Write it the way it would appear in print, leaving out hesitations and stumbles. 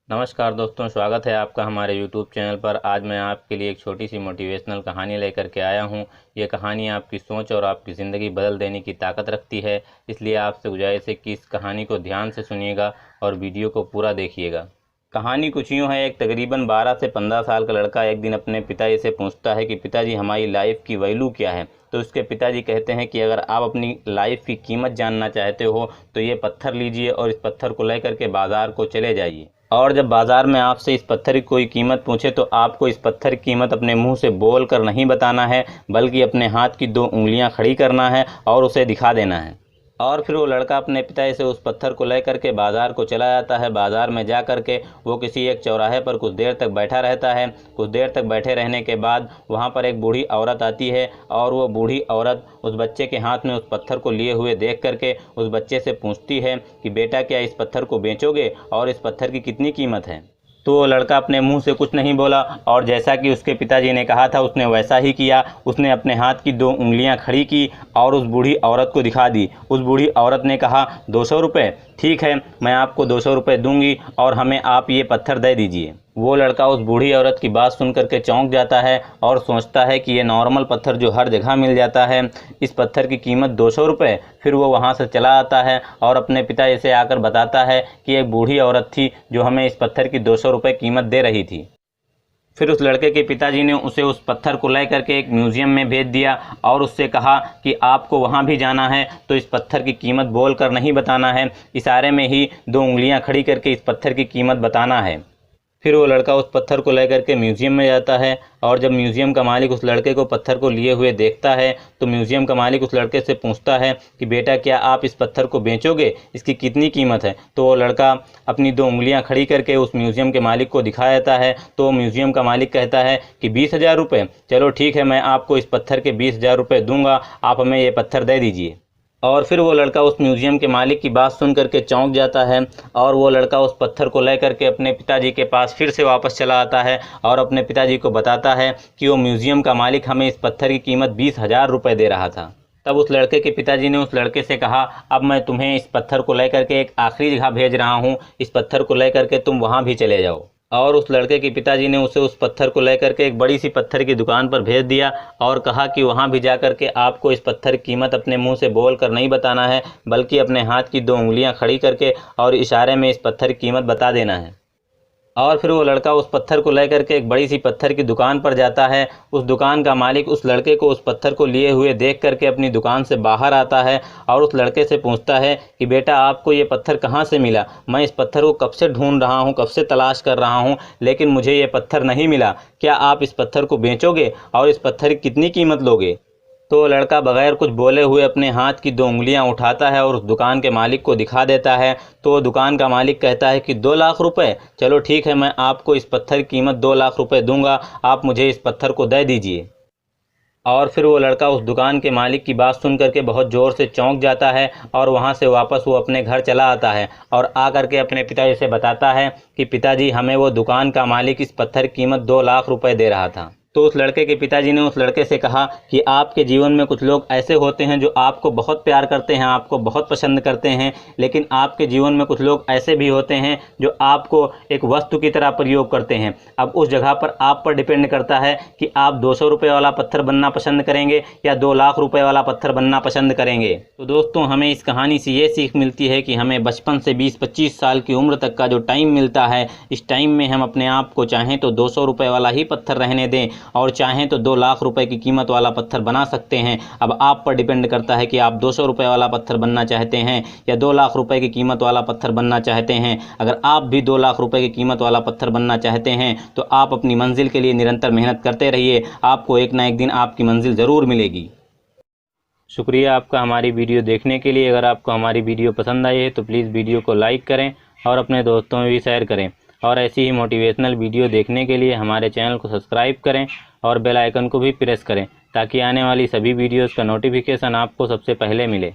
नमस्कार दोस्तों, स्वागत है आपका हमारे YouTube चैनल पर। आज मैं आपके लिए एक छोटी सी मोटिवेशनल कहानी लेकर के आया हूं। ये कहानी आपकी सोच और आपकी ज़िंदगी बदल देने की ताकत रखती है, इसलिए आपसे गुजारिश है कि इस कहानी को ध्यान से सुनिएगा और वीडियो को पूरा देखिएगा। कहानी कुछ यूँ है। एक तकरीबन 12 से 15 साल का लड़का एक दिन अपने पिताजी से पूछता है कि पिताजी, हमारी लाइफ की वैल्यू क्या है। तो उसके पिताजी कहते हैं कि अगर आप अपनी लाइफ की कीमत जानना चाहते हो तो ये पत्थर लीजिए और इस पत्थर को लेकर के बाज़ार को चले जाइए, और जब बाज़ार में आपसे इस पत्थर की कोई कीमत पूछे तो आपको इस पत्थर की कीमत अपने मुंह से बोल कर नहीं बताना है, बल्कि अपने हाथ की 2 उंगलियां खड़ी करना है और उसे दिखा देना है। और फिर वो लड़का अपने पिताजी से उस पत्थर को लेकर के बाज़ार को चला जाता है। बाज़ार में जा कर के वो किसी एक चौराहे पर कुछ देर तक बैठा रहता है। कुछ देर तक बैठे रहने के बाद वहाँ पर एक बूढ़ी औरत आती है, और वो बूढ़ी औरत उस बच्चे के हाथ में उस पत्थर को लिए हुए देख करके उस बच्चे से पूछती है कि बेटा, क्या इस पत्थर को बेचोगे और इस पत्थर की कितनी कीमत है। तो वो लड़का अपने मुंह से कुछ नहीं बोला, और जैसा कि उसके पिताजी ने कहा था उसने वैसा ही किया। उसने अपने हाथ की 2 उंगलियां खड़ी की और उस बूढ़ी औरत को दिखा दी। उस बूढ़ी औरत ने कहा, 200 रुपये? ठीक है, मैं आपको 200 रुपये दूंगी और हमें आप ये पत्थर दे दीजिए। वो लड़का उस बूढ़ी औरत की बात सुन करके चौंक जाता है और सोचता है कि ये नॉर्मल पत्थर जो हर जगह मिल जाता है, इस पत्थर की कीमत 200 रुपये। फिर वो वहाँ से चला आता है और अपने पिताजी से आकर बताता है कि एक बूढ़ी औरत थी जो हमें इस पत्थर की 200 रुपये कीमत दे रही थी। फिर उस लड़के के पिताजी ने उसे उस पत्थर को लेकर के एक म्यूज़ियम में भेज दिया और उससे कहा कि आपको वहाँ भी जाना है तो इस पत्थर की कीमत बोल कर नहीं बताना है, इशारे में ही 2 उंगलियाँ खड़ी करके इस पत्थर की कीमत बताना है। फिर वो लड़का उस पत्थर को लेकर के म्यूज़ियम में जाता है, और जब म्यूज़ियम का मालिक उस लड़के को पत्थर को लिए हुए देखता है तो म्यूज़ियम का मालिक उस लड़के से पूछता है कि बेटा, क्या आप इस पत्थर को बेचोगे, इसकी कितनी कीमत है। तो वो लड़का अपनी 2 उंगलियां खड़ी करके उस म्यूज़ियम के मालिक को दिखा देता है। तो म्यूज़ियम का मालिक कहता है कि 20,000 रुपये। चलो ठीक है, मैं आपको इस पत्थर के 20,000 रुपये दूँगा, आप हमें ये पत्थर दे दीजिए। और फिर वो लड़का उस म्यूज़ियम के मालिक की बात सुन करके चौंक जाता है, और वो लड़का उस पत्थर को लेकर के अपने पिताजी के पास फिर से वापस चला आता है और अपने पिताजी को बताता है कि वो म्यूज़ियम का मालिक हमें इस पत्थर की कीमत 20,000 रुपये दे रहा था। तब उस लड़के के पिताजी ने उस लड़के से कहा, अब मैं तुम्हें इस पत्थर को लेकर के एक आखिरी जगह भेज रहा हूँ, इस पत्थर को लेकर के तुम वहाँ भी चले जाओ। और उस लड़के के पिताजी ने उसे उस पत्थर को लेकर के एक बड़ी सी पत्थर की दुकान पर भेज दिया और कहा कि वहाँ भी जाकर के आपको इस पत्थर की कीमत अपने मुंह से बोल कर नहीं बताना है, बल्कि अपने हाथ की 2 उंगलियां खड़ी करके और इशारे में इस पत्थर की कीमत बता देना है। और फिर वो लड़का उस पत्थर को लेकर के एक बड़ी सी पत्थर की दुकान पर जाता है। उस दुकान का मालिक उस लड़के को उस पत्थर को लिए हुए देख करके अपनी दुकान से बाहर आता है और उस लड़के से पूछता है कि बेटा, आपको ये पत्थर कहाँ से मिला। मैं इस पत्थर को कब से ढूंढ रहा हूँ, कब से तलाश कर रहा हूँ, लेकिन मुझे ये पत्थर नहीं मिला। क्या आप इस पत्थर को बेचोगे और इस पत्थर की कितनी कीमत लोगे। तो लड़का बगैर कुछ बोले हुए अपने हाथ की 2 उंगलियां उठाता है और उस दुकान के मालिक को दिखा देता है। तो दुकान का मालिक कहता है कि 2 लाख रुपए। चलो ठीक है, मैं आपको इस पत्थर की कीमत 2 लाख रुपए दूंगा, आप मुझे इस पत्थर को दे दीजिए। और फिर वो लड़का उस दुकान के मालिक की बात सुन करके बहुत ज़ोर से चौंक जाता है और वहाँ से वापस वो अपने घर चला आता है और आ करके अपने पिताजी से बताता है कि पिताजी, हमें वो दुकान का मालिक इस पत्थर की कीमत 2 लाख रुपए दे रहा था। तो उस लड़के के पिताजी ने उस लड़के से कहा कि आपके जीवन में कुछ लोग ऐसे होते हैं जो आपको बहुत प्यार करते हैं, आपको बहुत पसंद करते हैं, लेकिन आपके जीवन में कुछ लोग ऐसे भी होते हैं जो आपको एक वस्तु की तरह प्रयोग करते हैं। अब उस जगह पर आप पर डिपेंड करता है कि आप 200 रुपये वाला पत्थर बनना पसंद करेंगे या 2 लाख रुपये वाला पत्थर बनना पसंद करेंगे। तो दोस्तों, हमें इस कहानी से ये सीख मिलती है कि हमें बचपन से 20-25 साल की उम्र तक का जो टाइम मिलता है, इस टाइम में हम अपने आप को चाहें तो 200 रुपये वाला ही पत्थर रहने दें और चाहें तो 2 लाख रुपए की कीमत वाला पत्थर बना सकते हैं। अब आप पर डिपेंड करता है कि आप 200 रुपये वाला पत्थर बनना चाहते हैं या 2 लाख रुपए की कीमत वाला पत्थर बनना चाहते हैं। अगर आप भी 2 लाख रुपए की कीमत वाला पत्थर बनना चाहते हैं तो आप अपनी मंजिल के लिए निरंतर मेहनत करते रहिए, आपको एक ना एक दिन आपकी मंजिल ज़रूर मिलेगी। शुक्रिया आपका हमारी वीडियो देखने के लिए। अगर आपको हमारी वीडियो पसंद आई है तो प्लीज़ वीडियो को लाइक करें और अपने दोस्तों में भी शेयर करें, और ऐसी ही मोटिवेशनल वीडियो देखने के लिए हमारे चैनल को सब्सक्राइब करें और बेल आइकन को भी प्रेस करें, ताकि आने वाली सभी वीडियोस का नोटिफिकेशन आपको सबसे पहले मिले।